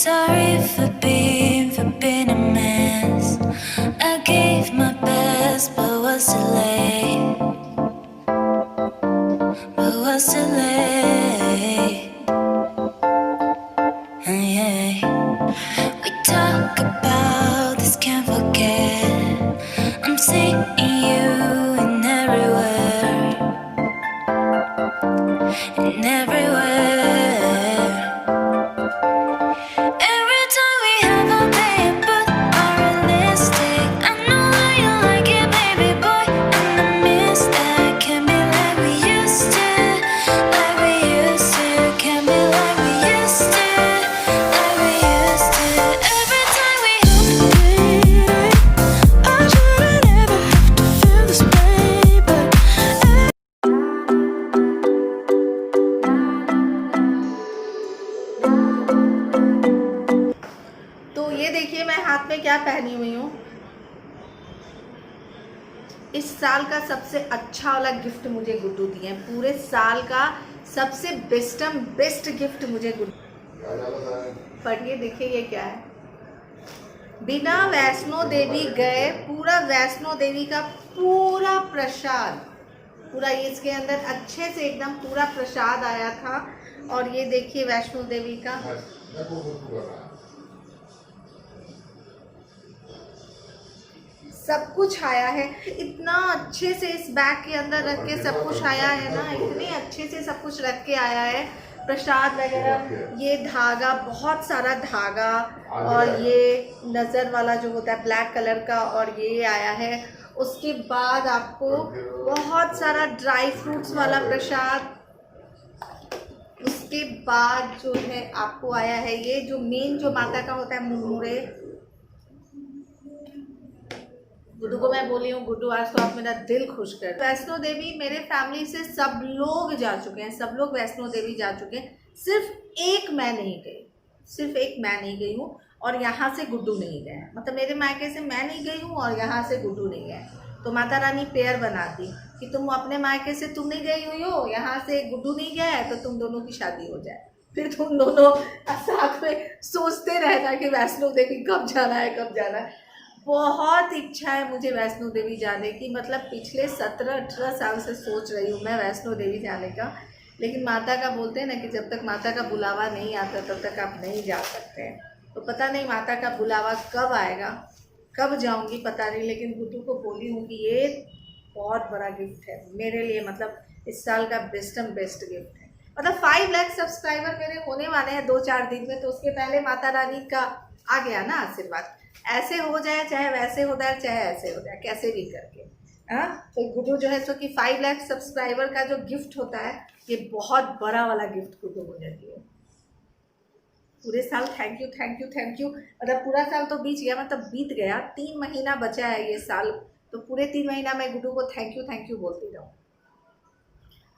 sorry for being a mess. I gave my best, but was too late. But was too late. Yeah. We talk about this, can't forget. I'm seeing you in everywhere, in everywhere. Every time we have a day, but unrealistic. I know how you like it, baby boy, and I miss that. Can't be like we used to, like we used to. Can't be like we used to, like we used to. Every time we have a day, I shouldn't ever have to feel this way, but तो ये देखिए मैं हाथ में क्या पहनी हुई हूँ। इस साल का सबसे अच्छा वाला गिफ्ट मुझे गुड्डू दिए हैं। पूरे साल का सबसे बेस्ट गिफ्ट मुझे गुड्डू। पर ये देखिए ये क्या है। बिना वैष्णो देवी गए पूरा वैष्णो देवी का पूरा प्रसाद, पूरा इसके अंदर अच्छे से एकदम पूरा प्रसाद आया था। और ये देखिए वैष्णो देवी का सब कुछ आया है। इतना अच्छे से इस बैग के अंदर रख के सब कुछ आया है ना, इतने अच्छे से सब कुछ रख के आया है, प्रसाद वगैरह। ये धागा, बहुत सारा धागा, और ये नज़र वाला जो होता है ब्लैक कलर का, और ये आया है। उसके बाद आपको बहुत सारा ड्राई फ्रूट्स वाला प्रसाद। उसके बाद जो है आपको आया है ये जो मेन जो माता का होता है मुरमुरे। गुड्डू को मैं बोली हूँ, गुड्डू आज तो आप मेरा दिल खुश कर। वैष्णो देवी मेरे फैमिली से सब लोग जा चुके हैं, सब लोग वैष्णो देवी जा चुके हैं, सिर्फ एक मैं नहीं गई, सिर्फ एक मैं नहीं गई हूँ। और यहाँ से गुड्डू नहीं गया, मतलब मेरे मायके से मैं नहीं गई हूँ और यहाँ से गुड्डू नहीं गया। तो माता रानी पेयर बनाती कि तुम अपने मायके से तुम नहीं गई हुई हो, यहाँ से गुड्डू नहीं गया है, तो तुम दोनों की शादी हो जाए, फिर तुम दोनों साथ में सोचते रहना कि वैष्णो देवी कब जाना है, कब जाना है। बहुत इच्छा है मुझे वैष्णो देवी जाने की, मतलब पिछले 17-18 साल से सोच रही हूँ मैं वैष्णो देवी जाने का। लेकिन माता का बोलते हैं ना कि जब तक माता का बुलावा नहीं आता तब तक आप नहीं जा सकते हैं। तो पता नहीं माता का बुलावा कब आएगा, कब जाऊँगी पता नहीं। लेकिन गुड्डू को बोली हूँ कि ये बहुत बड़ा गिफ्ट है मेरे लिए, मतलब इस साल का बेस्ट गिफ्ट है। मतलब 5 लाख सब्सक्राइबर मेरे होने वाले हैं 2-4 दिन में, तो उसके पहले माता रानी का आ गया ना आशीर्वाद। ऐसे हो जाए, चाहे वैसे हो जाए, चाहे ऐसे हो जाए, कैसे भी करके। हाँ, तो गुड्डू जो है सो कि 5 लाख सब्सक्राइबर का जो गिफ्ट होता है, ये बहुत बड़ा वाला गिफ्ट गुड्डू मुझे दिए। पूरे साल थैंक यू। मतलब पूरा साल तो बीत गया, मतलब बीत गया, 3 महीना बचा है ये साल, तो पूरे 3 महीना मैं गुड्डू को थैंक यू बोलती रहूँ।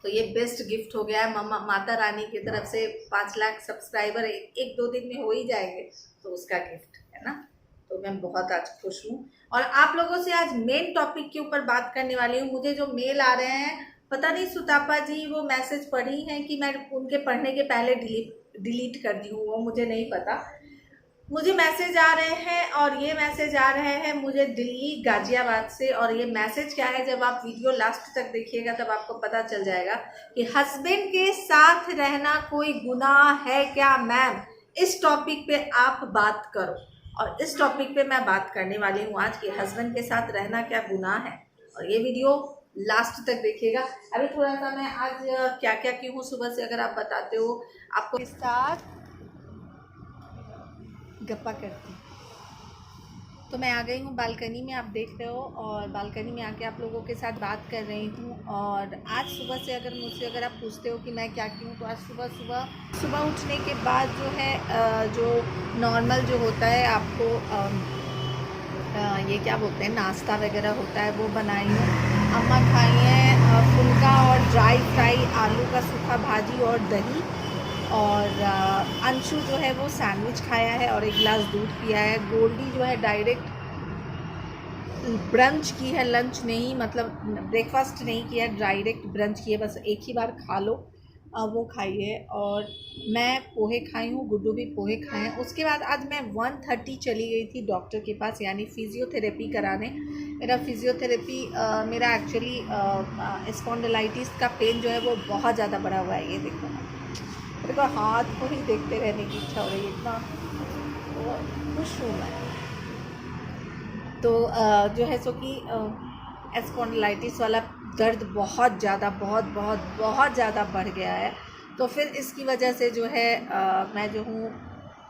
तो ये बेस्ट गिफ्ट हो गया है माता रानी की तरफ से। 5 लाख सब्सक्राइबर 1-2 दिन में हो ही जाएंगे, तो उसका गिफ्ट है ना। तो मैं बहुत आज खुश हूँ और आप लोगों से आज मेन टॉपिक के ऊपर बात करने वाली हूँ। मुझे जो मेल आ रहे हैं, पता नहीं सुतापा जी वो मैसेज पढ़ी हैं कि मैं उनके पढ़ने के पहले डिलीट कर दी हूँ, वो मुझे नहीं पता। मुझे मैसेज आ रहे हैं, और ये मैसेज आ रहे हैं मुझे दिल्ली गाजियाबाद से। और ये मैसेज क्या है, जब आप वीडियो लास्ट तक देखिएगा तब आपको पता चल जाएगा कि हस्बैंड के साथ रहना कोई गुनाह है क्या मैम, इस टॉपिक पे आप बात करो। और इस टॉपिक पे मैं बात करने वाली हूँ आज कि हस्बैंड के साथ रहना क्या गुनाह है। और ये वीडियो लास्ट तक देखिएगा। अभी थोड़ा सा मैं आज क्या क्या की हूँ सुबह से, अगर आप बताते हो आपको साथ गप्पा करती। तो मैं आ गई हूँ बालकनी में, आप देख रहे हो, और बालकनी में आके आप लोगों के साथ बात कर रही हूँ। और आज सुबह से अगर मुझसे अगर आप पूछते हो कि मैं क्या की हूँ, तो आज सुबह उठने के बाद जो है जो नॉर्मल जो होता है आपको ये क्या बोलते हैं, नाश्ता वगैरह होता है, वो बनाई हूँ। अम्मा खाई हैं फुल्का और ड्राई फ्राई आलू का सूखा भाजी और दही। और अंशु जो है वो सैंडविच खाया है और 1 गिलास दूध पिया है। गोल्डी जो है डायरेक्ट ब्रंच की है, लंच नहीं, मतलब ब्रेकफास्ट नहीं किया, डायरेक्ट ब्रंच की है, बस एक ही बार खा लो। वो खाई है और मैं पोहे खाई हूँ, गुड्डू भी पोहे खाए हैं। उसके बाद आज मैं 1:30 चली गई थी डॉक्टर के पास, यानी फिज़ियोथेरेपी कराने। मेरा फिज़ियोथेरेपी मेरा एक्चुअली स्पॉन्डिलाइटिस का पेन जो है वो बहुत ज़्यादा बढ़ा हुआ है। ये देखो ना, मेरे को हाथ को ही देखते रहने की इच्छा हो रही है, इतना वो खुश हूँ मैं। तो जो है सो कि स्पॉन्डिलाइटिस वाला दर्द बहुत ज़्यादा बहुत ज़्यादा बढ़ गया है। तो फिर इसकी वजह से जो है मैं जो हूँ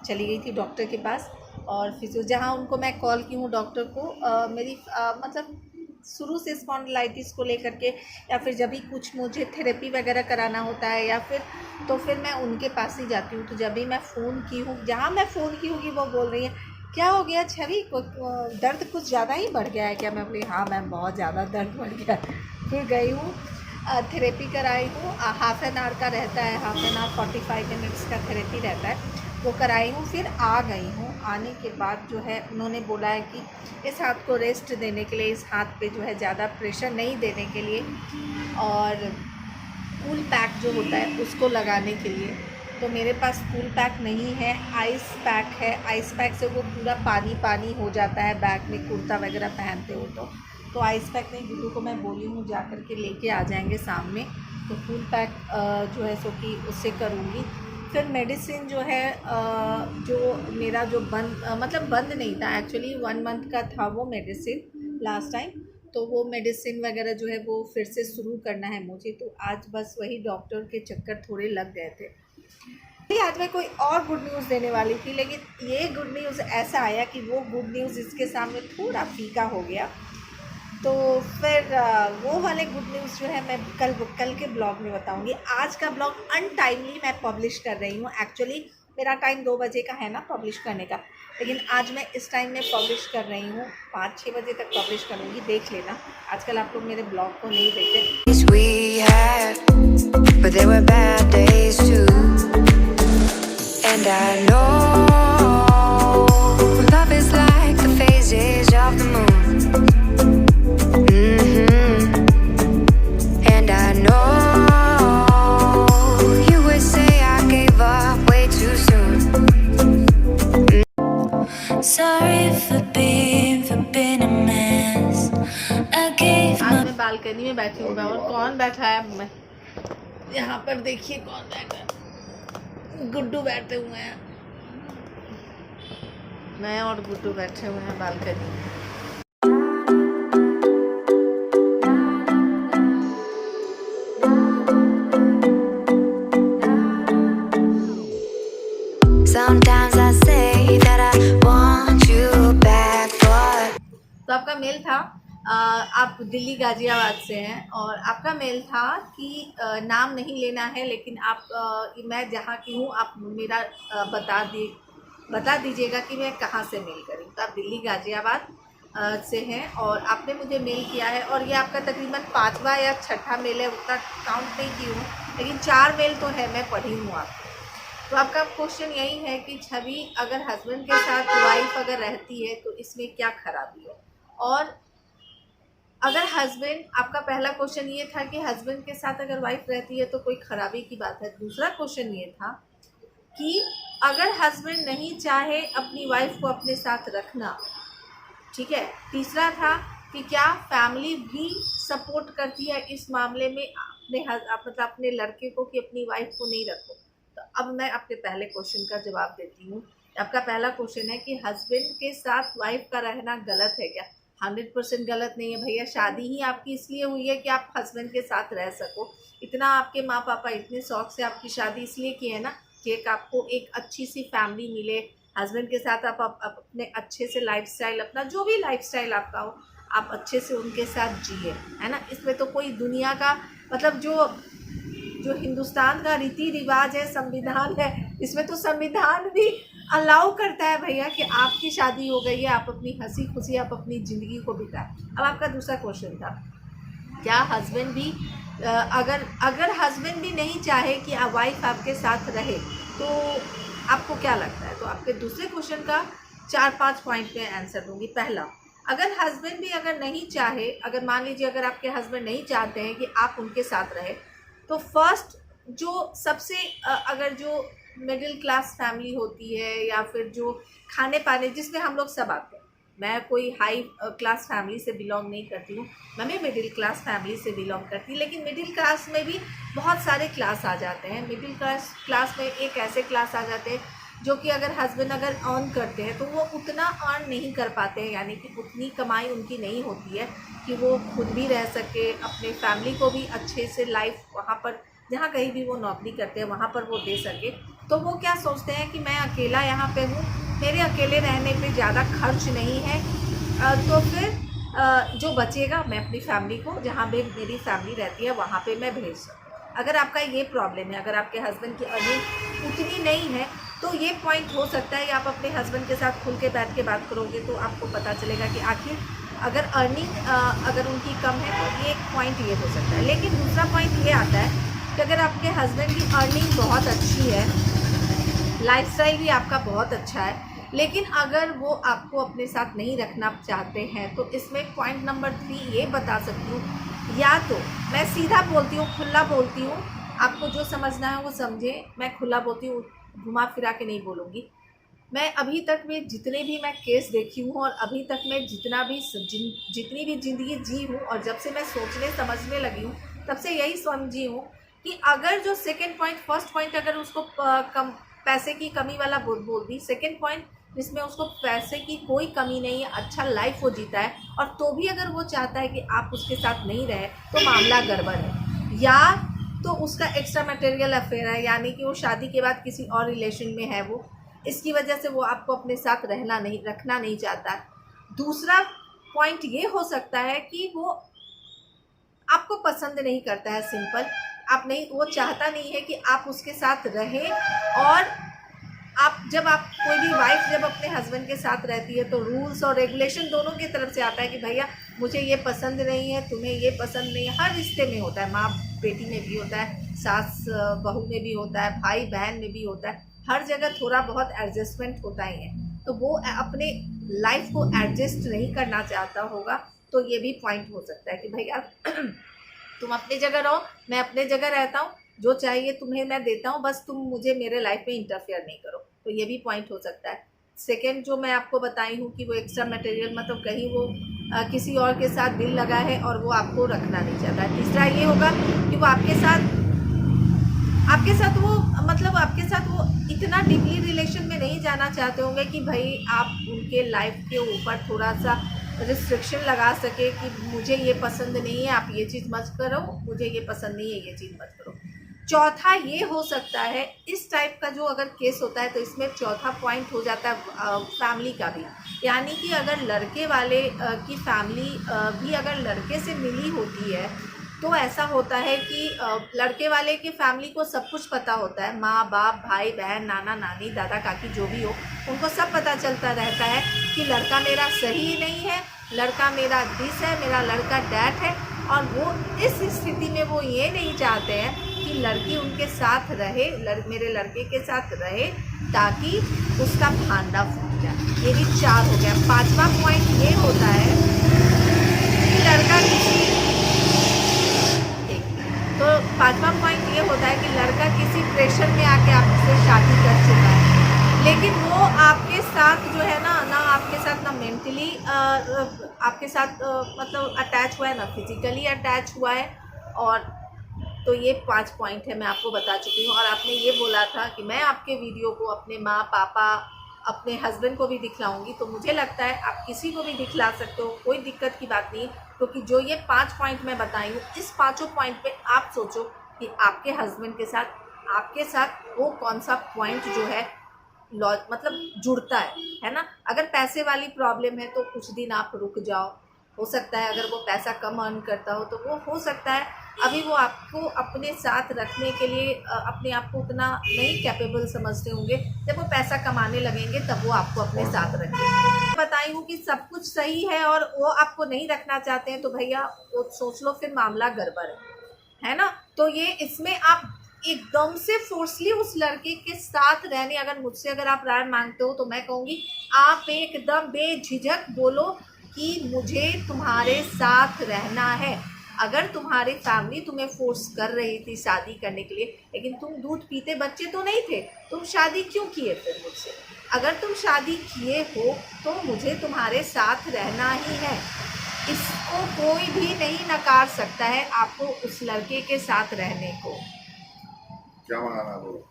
चली गई थी डॉक्टर के पास, और फिजियो जहाँ उनको मैं कॉल की हूँ डॉक्टर को, मेरी मतलब शुरू से स्पॉन्डिलाइटिस को लेकर के, या फिर जब भी कुछ मुझे थेरेपी वगैरह कराना होता है या फिर, तो फिर मैं उनके पास ही जाती हूँ। तो जब भी मैं फ़ोन की हूँ, जहाँ मैं फ़ोन की हूँ कि वो बोल रही है क्या हो गया छवि को, दर्द कुछ ज़्यादा ही बढ़ गया है क्या? मैं बोली हाँ मैम बहुत ज़्यादा दर्द बढ़ गया है। फिर गई हूँ, थेरेपी कराई हूँ, हाफ़ एन आवर का रहता है, हाफ़ एन आवर 45 मिनट्स का थेरेपी रहता है, वो कराई हूँ। फिर आ गई हूँ। आने के बाद जो है उन्होंने बोला है कि इस हाथ को रेस्ट देने के लिए, इस हाथ पे जो है ज़्यादा प्रेशर नहीं देने के लिए, और कूल पैक जो होता है उसको लगाने के लिए। तो मेरे पास कूल पैक नहीं है, आइस पैक है। आइस पैक से वो पूरा पानी पानी हो जाता है बैग में, कुर्ता वगैरह पहनते हो तो आइस पैक नहीं। गुड्डू को मैं बोली हूँ जा कर के लेके आ जाएंगे शाम में, तो कूल पैक जो है सो कि उससे करूँगी। फिर मेडिसिन जो है जो मेरा जो बंद मतलब बंद नहीं था, एक्चुअली 1 मंथ का था वो मेडिसिन लास्ट टाइम, तो वो मेडिसिन वगैरह जो है वो फिर से शुरू करना है मुझे। तो आज बस वही डॉक्टर के चक्कर थोड़े लग गए थे। आज मैं कोई और गुड न्यूज़ देने वाली थी, लेकिन ये गुड न्यूज़ ऐसा आया कि वो गुड न्यूज़ इसके सामने थोड़ा फीका हो गया। तो फिर वो वाले गुड न्यूज़ जो है मैं कल के ब्लॉग में बताऊंगी। आज का ब्लॉग अनटाइमली मैं पब्लिश कर रही हूँ। एक्चुअली मेरा टाइम 2 बजे का है ना पब्लिश करने का, लेकिन आज मैं इस टाइम में पब्लिश कर रही हूँ, 5-6 बजे तक पब्लिश करूँगी, देख लेना। आजकल आप लोग मेरे ब्लॉग को नहीं देखते। We had, but there were bad days too. And I know love is like the phases of the moon. And I know you would say I gave up way too soon. Sorry for being a mess. I gave आज my मैं balcony में बैठी हूँ, और कौन बैठा है? मैं यहाँ पर देखिए कौन बैठा है, गुड्डू बैठे हुए हैं। मैं और गुड्डू बैठे हुए हैं बालकनी में। Sometimes I say that I want you back, but तो आपका मेल था, आप दिल्ली गाजियाबाद से हैं, और आपका मेल था कि नाम नहीं लेना है, लेकिन आप मैं जहाँ की हूँ आप मेरा बता दीजिएगा कि मैं कहाँ से मेल करूँ। तो आप दिल्ली गाजियाबाद से हैं, और आपने मुझे मेल किया है, और ये आपका तकरीबन 5वां या 6ठा मेल है, उतना काउंट नहीं की हूँ, लेकिन 4 मेल तो है, मैं पढ़ी हूँ आपको। तो आपका क्वेश्चन यही है कि छवि, अगर हस्बैंड के साथ वाइफ अगर रहती है तो इसमें क्या खराबी है? और अगर हस्बैंड, आपका पहला क्वेश्चन ये था कि हस्बैंड के साथ अगर वाइफ रहती है तो कोई खराबी की बात है। दूसरा क्वेश्चन ये था कि अगर हस्बैंड नहीं चाहे अपनी वाइफ को अपने साथ रखना, ठीक है। तीसरा था कि क्या फैमिली भी सपोर्ट करती है इस मामले में मतलब अपने लड़के को कि अपनी वाइफ को नहीं रखो। तो अब मैं आपके पहले क्वेश्चन का जवाब देती हूँ। आपका पहला क्वेश्चन है कि हस्बैंड के साथ वाइफ का रहना गलत है क्या? 100% गलत नहीं है भैया। शादी ही आपकी इसलिए हुई है कि आप हस्बैंड के साथ रह सको। इतना आपके माँ पापा इतने शौक से आपकी शादी इसलिए की है ना कि एक आपको एक अच्छी सी फैमिली मिले, हस्बैंड के साथ आप अपने अच्छे से लाइफस्टाइल, अपना जो भी लाइफस्टाइल आपका हो, आप अच्छे से उनके साथ जिए, है ना। इसमें तो कोई दुनिया का मतलब जो हिंदुस्तान का रीति रिवाज है, संविधान है, इसमें तो संविधान भी अलाउ करता है भैया कि आपकी शादी हो गई है, आप अपनी हंसी खुशी आप अपनी ज़िंदगी को बिताएं। अब आपका दूसरा क्वेश्चन था, क्या हस्बैंड भी अगर हस्बैंड भी नहीं चाहे कि वाइफ आपके साथ रहे तो आपको क्या लगता है? तो आपके दूसरे क्वेश्चन का 4-5 पॉइंट में आंसर दूंगी। पहला, अगर हस्बैंड भी अगर नहीं चाहे, अगर मान लीजिए अगर आपके हस्बैंड नहीं चाहते हैं कि आप उनके साथ रहे, तो फर्स्ट जो सबसे अगर जो मिडिल क्लास फैमिली होती है या फिर जो खाने पाने जिसमें हम लोग सब आते हैं, मैं कोई हाई क्लास फैमिली से बिलोंग नहीं करती हूँ, मैं भी मिडिल क्लास फैमिली से बिलोंग करती हूँ, लेकिन मिडिल क्लास में भी बहुत सारे क्लास आ जाते हैं। मिडिल क्लास में एक ऐसे क्लास आ जाते हैं जो कि अगर हस्बैंड अगर अर्न करते हैं तो वो उतना अर्न नहीं कर पाते हैं, यानी कि उतनी कमाई उनकी नहीं होती है कि वो खुद भी रह सके, अपने फैमिली को भी अच्छे से लाइफ वहाँ पर जहाँ कहीं भी वो नौकरी करते हैं वहाँ पर वो दे सके। तो वो क्या सोचते हैं कि मैं अकेला यहाँ पे हूँ, मेरे अकेले रहने पे ज़्यादा खर्च नहीं है, तो फिर जो बचेगा मैं अपनी फैमिली को जहाँ भी मेरी फैमिली रहती है वहाँ पे मैं भेज सकूँ। अगर आपका ये प्रॉब्लम है, अगर आपके हस्बैंड की अर्निंग उतनी नहीं है, तो ये पॉइंट हो सकता है कि आप अपने हस्बैंड के साथ खुल के बैठ के बात करोगे तो आपको पता चलेगा कि आखिर अगर अर्निंग अगर उनकी कम है तो ये एक पॉइंट ये हो सकता है। लेकिन दूसरा पॉइंट ये आता है कि अगर आपके हस्बैंड की अर्निंग बहुत अच्छी है, लाइफस्टाइल भी आपका बहुत अच्छा है, लेकिन अगर वो आपको अपने साथ नहीं रखना चाहते हैं, तो इसमें पॉइंट नंबर 3 ये बता सकती हूँ, या तो मैं सीधा बोलती हूँ, खुला बोलती हूँ, आपको जो समझना है वो समझे, मैं खुला बोलती हूँ, घुमा फिरा के नहीं बोलूँगी। मैं अभी तक में जितने भी मैं केस देखी हूँ और अभी तक मैं जितनी भी ज़िंदगी जी हूँ और जब से मैं सोचने समझने लगी हूँ तब से यही समझी हूँ कि अगर जो सेकंड पॉइंट फर्स्ट पॉइंट अगर उसको कम पैसे की कमी वाला बोल दी, सेकंड पॉइंट जिसमें उसको पैसे की कोई कमी नहीं है, अच्छा लाइफ वो जीता है, और तो भी अगर वो चाहता है कि आप उसके साथ नहीं रहे तो मामला गड़बड़ है, या तो उसका एक्स्ट्रा मटेरियल अफेयर है, यानी कि वो शादी के बाद किसी और रिलेशन में है, वो इसकी वजह से वो आपको अपने साथ रखना नहीं चाहता है। दूसरा पॉइंट ये हो सकता है कि वो आपको पसंद नहीं करता है, सिंपल आप नहीं, वो चाहता नहीं है कि आप उसके साथ रहें, और आप कोई भी वाइफ जब अपने हस्बैंड के साथ रहती है तो रूल्स और रेगुलेशन दोनों की तरफ से आता है कि भैया मुझे ये पसंद नहीं है, तुम्हें ये पसंद नहीं है। हर रिश्ते में होता है, माँ बेटी में भी होता है, सास बहू में भी होता है, भाई बहन में भी होता है, हर जगह थोड़ा बहुत एडजस्टमेंट होता ही है। तो वो अपने लाइफ को एडजस्ट नहीं करना चाहता होगा, तो ये भी पॉइंट हो सकता है कि भैया तुम अपनी जगह रहो, मैं अपने जगह रहता हूँ, जो चाहिए तुम्हें मैं देता हूँ, बस तुम मुझे मेरे लाइफ में इंटरफेयर नहीं करो। तो ये भी पॉइंट हो सकता है। सेकंड जो मैं आपको बताई हूँ कि वो एक्स्ट्रा मटेरियल, मतलब कहीं वो किसी और के साथ दिल लगा है और वो आपको रखना नहीं चाहता है। तीसरा ये होगा कि वो आपके साथ वो मतलब आपके साथ वो इतना डीपली रिलेशन में नहीं जाना चाहते होंगे कि भाई आप उनके लाइफ के ऊपर थोड़ा सा रिस्ट्रिक्शन लगा सके कि मुझे ये पसंद नहीं है, आप ये चीज़ मत करो, मुझे ये पसंद नहीं है, ये चीज़ मत करो। चौथा ये हो सकता है, इस टाइप का जो अगर केस होता है तो इसमें चौथा पॉइंट हो जाता है फैमिली का भी, यानी कि अगर लड़के वाले की फैमिली भी अगर लड़के से मिली होती है तो ऐसा होता है कि लड़के वाले के फैमिली को सब कुछ पता होता है, माँ बाप भाई बहन नाना नानी दादा काकी जो भी हो, उनको सब पता चलता रहता है कि लड़का मेरा सही नहीं है, लड़का मेरा दिस है, मेरा लड़का डैट है, और वो इस स्थिति में वो ये नहीं चाहते हैं कि लड़की उनके साथ रहे, मेरे लड़के के साथ रहे, ताकि उसका भांडा फूट जाए। ये भी 4 हो गया। 5वां पॉइंट ये होता है कि लड़का तो 5वां पॉइंट ये होता है कि लड़का किसी प्रेशर में आके आपसे शादी कर चुका है, लेकिन वो आपके साथ जो है ना आपके साथ ना मेंटली आपके साथ मतलब अटैच हुआ है, ना फिजिकली अटैच हुआ है। और तो ये 5 पॉइंट है, मैं आपको बता चुकी हूँ। और आपने ये बोला था कि मैं आपके वीडियो को अपने माँ पापा अपने हस्बैंड को भी दिखलाऊंगी, तो मुझे लगता है आप किसी को भी दिखला सकते हो, कोई दिक्कत की बात नहीं, क्योंकि जो ये 5 पॉइंट मैं बताई हूँ, इस 5 पॉइंट पे आप सोचो कि आपके हस्बैंड के साथ आपके साथ वो कौन सा पॉइंट जो है मतलब जुड़ता है ना। अगर पैसे वाली प्रॉब्लम है तो कुछ दिन आप रुक जाओ, हो सकता है अगर वो पैसा कम अर्न करता हो तो वो हो सकता है अभी वो आपको अपने साथ रखने के लिए अपने आप को उतना नहीं कैपेबल समझते होंगे, जब वो पैसा कमाने लगेंगे तब वो आपको अपने साथ रखेंगे। बताई हूँ कि सब कुछ सही है और वो आपको नहीं रखना चाहते हैं, तो भैया वो सोच लो, फिर मामला गड़बड़ है ना। तो ये इसमें आप एकदम से फोर्सली उस लड़के के साथ रहने, अगर आप राय मांगते हो तो मैं कहूँगी आप एकदम बेझिझक बोलो कि मुझे तुम्हारे साथ रहना है। अगर तुम्हारी फैमिली तुम्हें फोर्स कर रही थी शादी करने के लिए, लेकिन तुम दूध पीते बच्चे तो नहीं थे, तुम शादी क्यों किए फिर मुझसे? अगर तुम शादी किए हो तो मुझे तुम्हारे साथ रहना ही है। इसको कोई भी नहीं नकार सकता है आपको उस लड़के के साथ रहने को। क्या मंगाना है बोलो?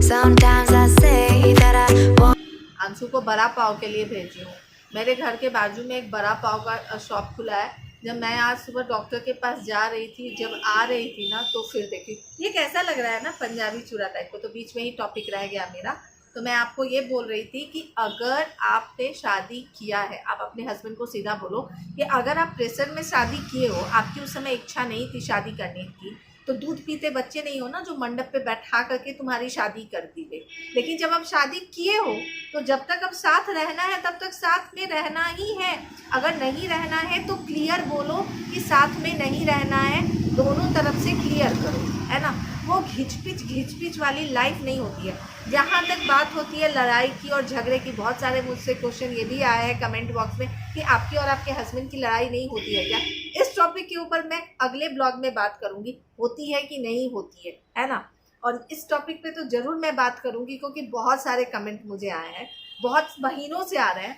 Sometimes I say that I want. Anshu को बड़ा पाव के लिए भेजी हूँ। मेरे घर के बाजू में एक बड़ा पाव का शॉप खुला है। जब मैं आज सुबह डॉक्टर के पास जा रही थी, जब आ रही थी ना, तो फिर देखी ये कैसा लग रहा है ना, पंजाबी चूड़ा टाइप को। तो बीच में ही टॉपिक रह गया मेरा। तो मैं आपको ये बोल रही थी कि अगर आपने शादी किया है, आप अपने हस्बैंड को सीधा बोलो कि अगर आप प्रेशर में शादी किए हो, आपकी उस समय इच्छा नहीं थी शादी करने की, तो दूध पीते बच्चे नहीं हो ना जो मंडप पे बैठा करके तुम्हारी शादी कर दी गई। लेकिन जब आप शादी किए हो तो जब तक अब साथ रहना है तब तक साथ में रहना ही है। अगर नहीं रहना है तो क्लियर बोलो कि साथ में नहीं रहना है, दोनों तरफ से क्लियर करो, है ना। वो घिचपिच वाली लाइफ नहीं होती है। जहाँ तक बात होती है लड़ाई की और झगड़े की, बहुत सारे मुझसे क्वेश्चन ये भी आया है कमेंट बॉक्स में कि आपकी और आपके हस्बैंड की लड़ाई नहीं होती है क्या। इस टॉपिक के ऊपर मैं अगले ब्लॉग में बात करूँगी, होती है कि नहीं होती है ना। और इस टॉपिक पे तो ज़रूर मैं बात करूँगी क्योंकि बहुत सारे कमेंट मुझे आए हैं, बहुत महीनों से आ रहे हैं।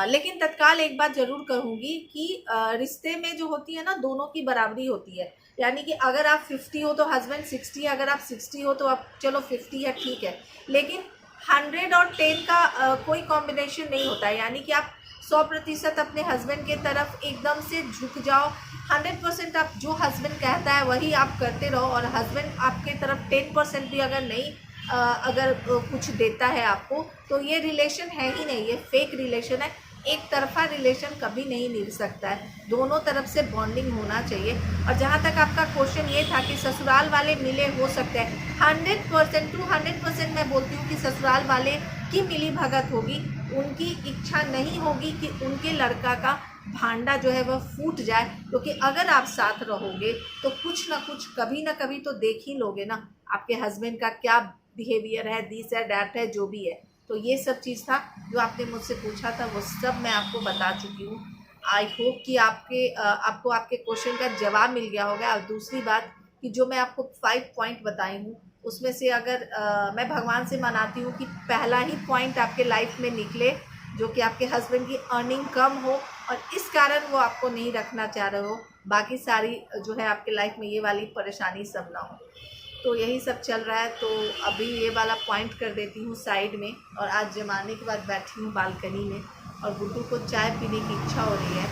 लेकिन तत्काल एक बात ज़रूर कहूँगी कि रिश्ते में जो होती है ना, दोनों की बराबरी होती है। यानी कि अगर आप 50 हो तो हस्बैंड 60 है, अगर आप 60 हो तो आप चलो 50 है, ठीक है। लेकिन 100 और 10 का कोई कॉम्बिनेशन नहीं होता है। यानी कि आप 100% अपने हस्बैंड के तरफ एकदम से झुक जाओ, 100% आप जो हस्बैंड कहता है वही आप करते रहो, और हस्बैंड आपके तरफ 10% भी अगर नहीं अगर कुछ देता है आपको, तो ये रिलेशन है ही नहीं, ये फेक रिलेशन है। एक तरफा रिलेशन कभी नहीं निभ सकता है, दोनों तरफ से बॉन्डिंग होना चाहिए। और जहाँ तक आपका क्वेश्चन ये था कि ससुराल वाले मिले हो सकते हैं, 100% टू 100% मैं बोलती हूँ कि ससुराल वाले की मिली भगत होगी। उनकी इच्छा नहीं होगी कि उनके लड़का का भांडा जो है वह फूट जाए, क्योंकि अगर आप साथ रहोगे तो कुछ ना कुछ कभी ना कभी तो देख ही लोगे ना आपके हस्बैंड का क्या बिहेवियर है, दिस है डैट है, जो भी है। तो ये सब चीज़ था जो आपने मुझसे पूछा था, वो सब मैं आपको बता चुकी हूँ। आई होप कि आपको आपके क्वेश्चन का जवाब मिल गया होगा। और दूसरी बात कि जो मैं आपको 5 पॉइंट बताई हूँ, उसमें से अगर मैं भगवान से मनाती हूँ कि पहला ही पॉइंट आपके लाइफ में निकले, जो कि आपके हस्बैंड की अर्निंग कम हो और इस कारण वो आपको नहीं रखना चाह रहे हो, बाकी सारी जो है आपके लाइफ में ये वाली परेशानी सब ना हो। तो यही सब चल रहा है। तो अभी ये वाला पॉइंट कर देती हूँ साइड में, और आज जमाने के बाद बैठी हूँ बालकनी में और गुड्डू को चाय पीने की इच्छा हो रही है,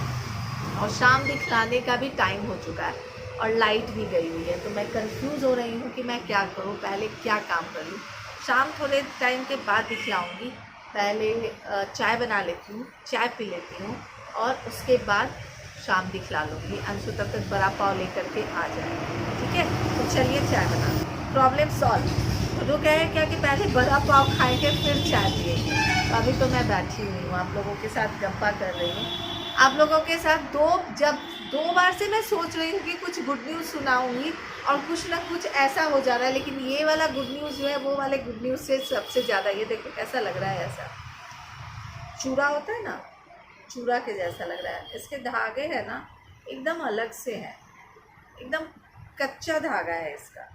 और शाम दिखलाने का भी टाइम हो चुका है और लाइट भी गई हुई है। तो मैं कंफ्यूज हो रही हूँ कि मैं क्या करूँ, पहले क्या काम करूँ। शाम थोड़े टाइम के बाद दिखलाऊँगी, पहले चाय बना लेती हूँ, चाय पी लेती हूँ और उसके बाद शाम दिखला लूँगी। अंशु तब तक बड़ा पाव लेकर के आ जाए, ठीक है। तो चलिए चाय बना, प्रॉब्लम सॉल्व। तो कहे क्या कि पहले बड़ा पाव खाएंगे फिर चाय पिएंगे। तो अभी तो मैं बैठी हुई हूँ, आप लोगों के साथ गप्पा कर रही हूँ, आप लोगों के साथ। दो बार से मैं सोच रही हूँ कि कुछ गुड न्यूज़ सुनाऊँगी और कुछ ना कुछ ऐसा हो जा रहा है, लेकिन ये वाला गुड न्यूज़ जो है वो वाले गुड न्यूज़ से सबसे ज़्यादा, ये देखो कैसा लग रहा है, ऐसा चूड़ा होता है ना, चूड़ा के जैसा लग रहा है। इसके धागे है ना एकदम अलग से हैं, एकदम कच्चा धागा है इसका,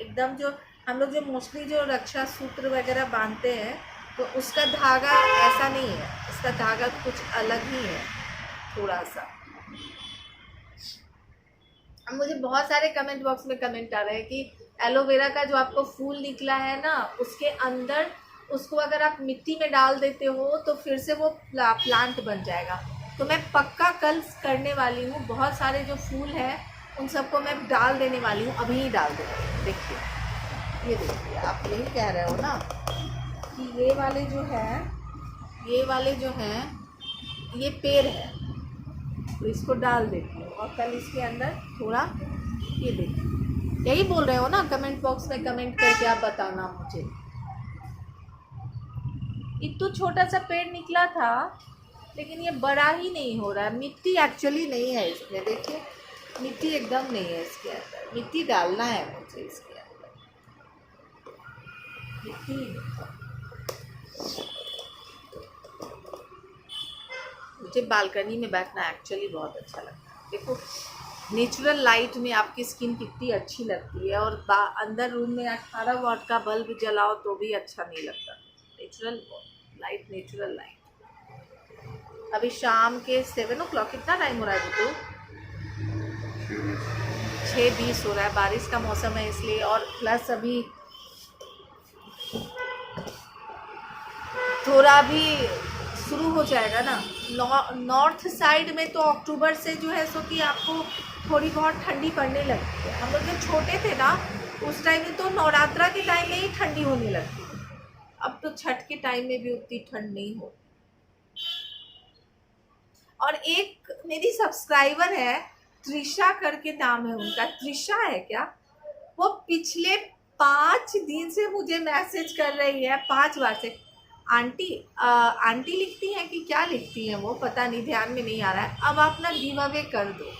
एकदम जो हम लोग जो मोस्टली जो रक्षा सूत्र वगैरह बांधते हैं तो उसका धागा ऐसा नहीं है, इसका धागा कुछ अलग ही है थोड़ा सा। अब मुझे बहुत सारे कमेंट बॉक्स में कमेंट आ रहे हैं कि एलोवेरा का जो आपको फूल निकला है ना, उसके अंदर उसको अगर आप मिट्टी में डाल देते हो तो फिर से वो प्लांट बन जाएगा। तो मैं पक्का कल करने वाली हूँ, बहुत सारे जो फूल हैं उन सबको मैं डाल देने वाली हूँ, अभी ही डाल दूँगी। देखिए, ये देखिए, आप यही कह रहे हो ना कि ये वाले जो हैं ये पेड़ है, तो इसको डाल देती हूँ और कल इसके अंदर थोड़ा, ये देखिए, यही बोल रहे हो ना, कमेंट बॉक्स में कमेंट करके आप बताना मुझे। इतना छोटा सा पेड़ निकला था लेकिन ये बड़ा ही नहीं हो रहा है। मिट्टी एक्चुअली नहीं है इसमें, देखिए मिट्टी एकदम नहीं है इसके अंदर, मिट्टी डालना है मुझे इसके अंदर। मुझे बालकनी में बैठना एक्चुअली बहुत अच्छा लगता है। देखो नेचुरल लाइट में आपकी स्किन कितनी अच्छी लगती है, और अंदर रूम में 18 वाट का बल्ब जलाओ तो भी अच्छा नहीं लगता। Natural light, natural light. अभी शाम के 7 o'clock, कितना टाइम हो रहा है तो 6:20 हो रहा है। बारिश का मौसम है इसलिए, और प्लस अभी थोड़ा भी शुरू हो जाएगा ना। नॉर्थ साइड में तो अक्टूबर से जो है सो कि आपको थोड़ी बहुत ठंडी पड़ने लगती है। हम लोग जब छोटे थे ना उस टाइम में तो नवरात्रा के टाइम में ही ठंडी होने लगती थी। अब तो छठ के टाइम में भी उतनी ठंड नहीं हो। और एक मेरी सब्सक्राइबर है, त्रिशा करके नाम है उनका, त्रिशा है क्या, वो पिछले 5 दिन से मुझे मैसेज कर रही है, 5 बार से। आंटी लिखती हैं कि क्या लिखती हैं वो पता नहीं, ध्यान में नहीं आ रहा है। अब आप ना गिव अवे कर दो।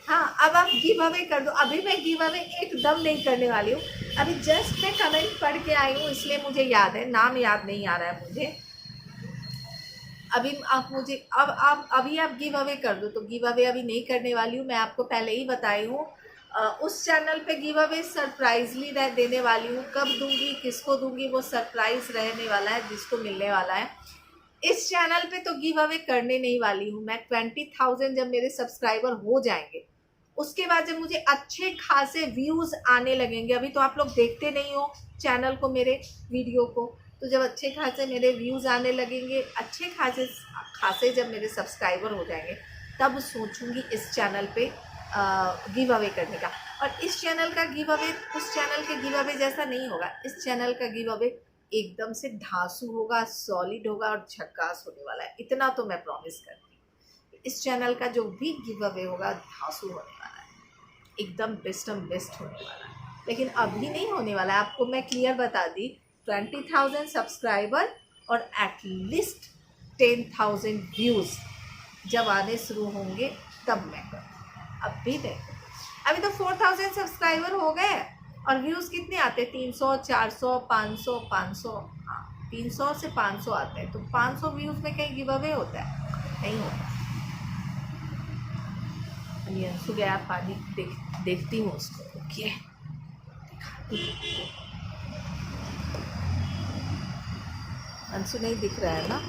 हाँ, अब आप गिव अवे कर दो। अभी मैं गिव अवे एकदम नहीं करने वाली हूँ। अभी जस्ट मैं कमेंट पढ़ के आई हूँ इसलिए मुझे याद है, नाम याद नहीं आ रहा है मुझे। अभी आप मुझे अभी आप गिव अवे कर दो। तो गिव अवे अभी नहीं करने वाली हूँ, मैं आपको पहले ही बताई हूँ। उस चैनल पे गिव अवे सरप्राइजली देने वाली हूँ। कब दूंगी, किसको दूंगी, वो सरप्राइज रहने वाला है, जिसको मिलने वाला है। इस चैनल पे तो गिव अवे करने नहीं वाली हूँ मैं। 20,000 जब मेरे सब्सक्राइबर हो जाएंगे उसके बाद जब मुझे अच्छे खासे व्यूज़ आने लगेंगे, अभी तो आप लोग देखते नहीं हो चैनल को, मेरे वीडियो को, तो जब अच्छे खासे मेरे व्यूज़ आने लगेंगे, अच्छे खासे जब मेरे सब्सक्राइबर हो जाएंगे, तब सोचूंगी इस चैनल पे गिव अवे करने का। और इस चैनल का गिव अवे उस चैनल के गिव अवे जैसा नहीं होगा। इस चैनल का गिव अवे एकदम से धांसू होगा, सॉलिड होगा और झक्कास होने वाला है। इतना तो मैं प्रॉमिस करती हूँ। इस चैनल का जो भी गिव अवे होगा धांसू होने वाला है, एकदम बेस्ट होने वाला है। लेकिन अभी नहीं होने वाला है, आपको मैं क्लियर बता दी। 20,000 सब्सक्राइबर और एटलीस्ट 10,000 व्यूज़ जब आने शुरू होंगे तब मैं करूँ। अभी नहीं। अभी तो 4,000 सब्सक्राइबर हो गए और व्यूज़ कितने आते हैं? 300, 400, 500, 500। हाँ, 300 से 500 आते हैं। तो 500 व्यूज़ में कहीं गिव अवे होता है? नहीं होता। अंशु गया पानी देखती हूँ उसको। ओके, अंशु नहीं दिख रहा है ना?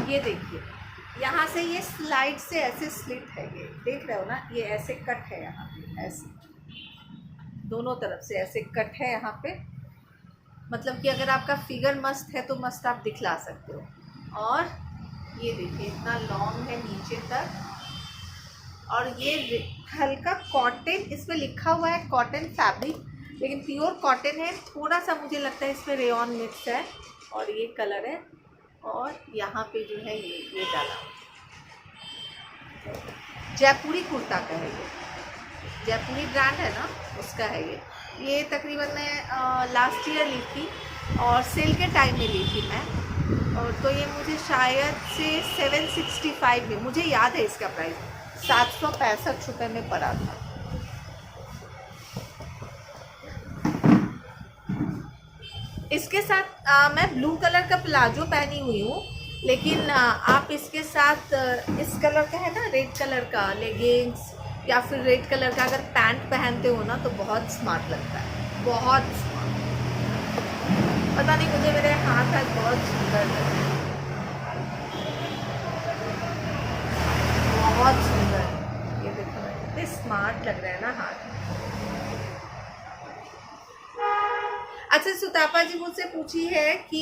ये देखिए, यहाँ से ये स्लाइड से ऐसे स्लिट है, ये देख रहे हो ना, ये ऐसे कट है यहाँ पे, ऐसे दोनों तरफ से ऐसे कट है यहाँ पे। मतलब कि अगर आपका फिगर मस्त है तो मस्त आप दिखला सकते हो। और ये देखिए इतना लॉन्ग है नीचे तक, और ये हल्का कॉटन, इसमें लिखा हुआ है कॉटन फैब्रिक, लेकिन प्योर कॉटन है। थोड़ा सा मुझे लगता है इसमें रेयॉन मिक्स है, और ये कलर है। और यहाँ पे जो है ये डाला, जयपुरी कुर्ता का है ये, जयपुरी ब्रांड है ना उसका है ये तकरीबन मैं लास्ट ईयर ली थी और सेल के टाइम में ली थी मैं। और तो ये मुझे शायद से 765 में, मुझे याद है इसका प्राइस 765 रुपये में पड़ा था। इसके साथ मैं ब्लू कलर का प्लाजो पहनी हुई हूँ, लेकिन आप इसके साथ इस कलर का है ना, रेड कलर का लेगिंग्स या फिर रेड कलर का अगर पैंट पहनते हो ना तो बहुत स्मार्ट लगता है, बहुत स्मार्ट। पता नहीं, मुझे मेरे हाथ बहुत सुंदर लग रहे हैं, बहुत सुंदर। ये देखो कितने स्मार्ट लग रहे हैं ना हाथ। अच्छा, सुतापा जी मुझसे पूछी है कि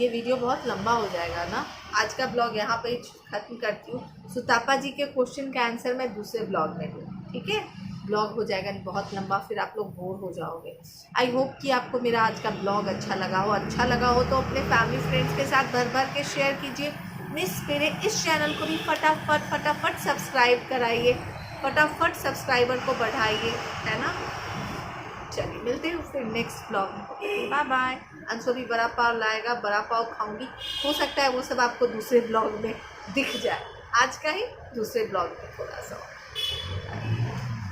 ये वीडियो बहुत लंबा हो जाएगा ना, आज का ब्लॉग यहाँ पे ख़त्म करती हूँ। सुतापा जी के क्वेश्चन का आंसर मैं दूसरे ब्लॉग में दूँ, ठीक है? ब्लॉग हो जाएगा बहुत लंबा, फिर आप लोग बोर हो जाओगे। आई होप कि आपको मेरा आज का ब्लॉग अच्छा लगा हो। अच्छा लगा हो तो अपने फैमिली फ्रेंड्स के साथ भर भर के शेयर कीजिए। मिस मेरे इस चैनल को भी फटाफट सब्सक्राइब कराइए, फटाफट सब्सक्राइबर को बढ़ाइए, है ना? चलिए मिलते हैं फिर नेक्स्ट ब्लॉग में। Bye bye. अंशु भी बड़ा पाव लाएगा, बड़ा पाव खाऊंगी, हो सकता है वो सब आपको दूसरे ब्लॉग में दिख जाए, आज का ही दूसरे ब्लॉग में थोड़ा सा।